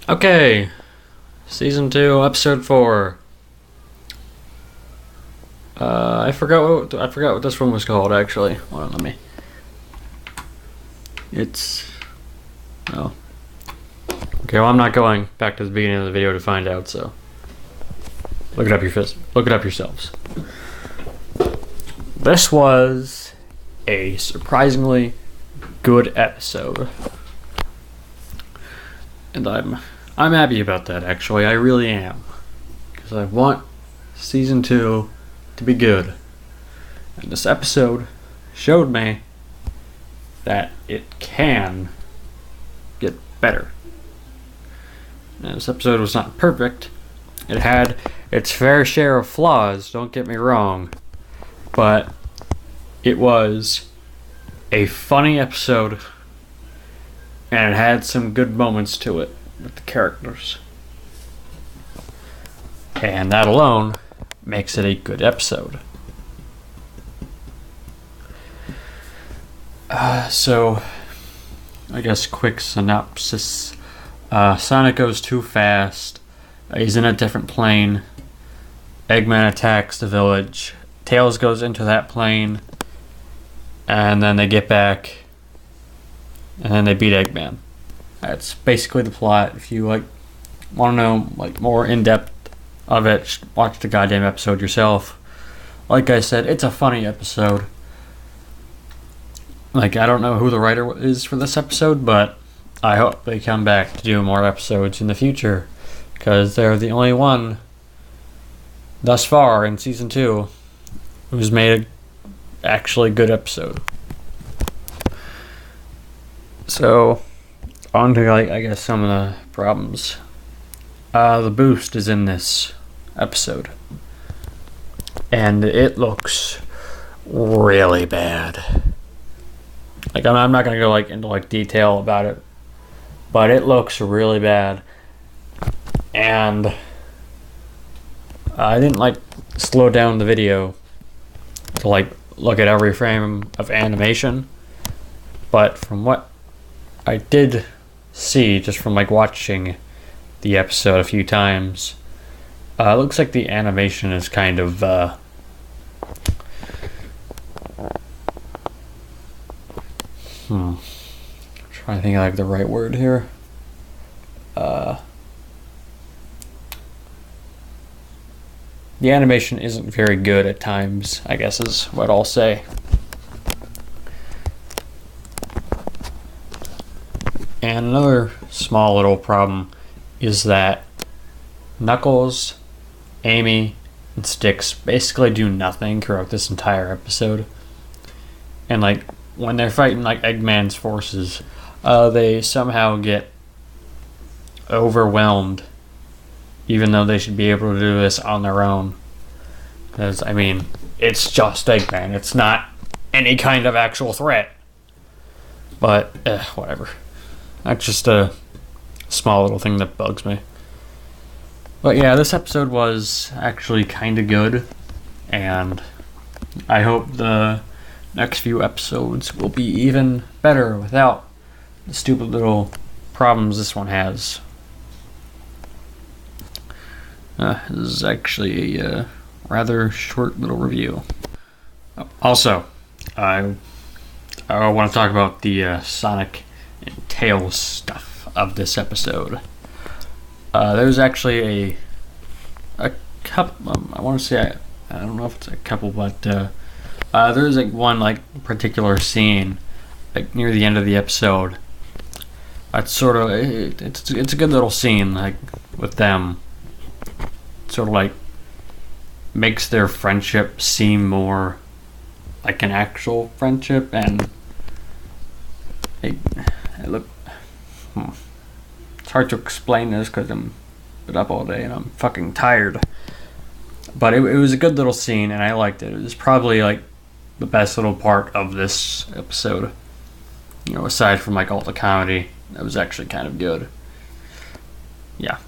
Okay, season 2, episode 4. I forgot what this one was called actually. Hold on, let me. It's oh. Okay, well I'm not going back to the beginning of the video to find out. So look it up yourselves. This was a surprisingly good episode, and I'm happy about that. Actually, I really am, because I want season 2 to be good. And this episode showed me that it can get better. Now, this episode was not perfect. It had its fair share of flaws, don't get me wrong. But it was a funny episode, and it had some good moments to it with the characters. And that alone makes it a good episode. So, I guess quick synopsis. Sonic goes too fast. He's in a different plane. Eggman attacks the village. Tails goes into that plane. And then they get back. And then they beat Eggman. That's basically the plot. If you want to know more in depth of it, watch the goddamn episode yourself. Like I said, it's a funny episode. I don't know who the writer is for this episode, but I hope they come back to do more episodes in the future, because they're the only one thus far in season 2 who's made an actually good episode. So, on to I guess some of the problems. The boost is in this episode, and it looks really bad. I'm not gonna go into detail about it, but it looks really bad. And I didn't slow down the video to look at every frame of animation, but from what I did see just from watching the episode a few times, it looks like the animation is kind of I'm trying to think of the right word here. The animation isn't very good at times, I guess is what I'll say. And another small little problem is that Knuckles, Amy, and Sticks basically do nothing throughout this entire episode. And when they're fighting Eggman's forces, they somehow get overwhelmed, even though they should be able to do this on their own. Because, it's just Eggman. It's not any kind of actual threat. But, whatever. That's just a small little thing that bugs me. But yeah, this episode was actually kind of good. And I hope the next few episodes will be even better without the stupid little problems this one has. This is actually a rather short little review. Also, I want to talk about the Sonic and Tails stuff of this episode. There's actually a couple. I want to say I don't know if it's a couple, but there's one particular scene near the end of the episode. It's sort of it's a good little scene with them. Sort of makes their friendship seem more like an actual friendship, and it look. It's hard to explain this because I'm been up all day and I'm fucking tired. But it was a good little scene, and I liked it. It was probably the best little part of this episode. Aside from all the comedy, that was actually kind of good. Yeah.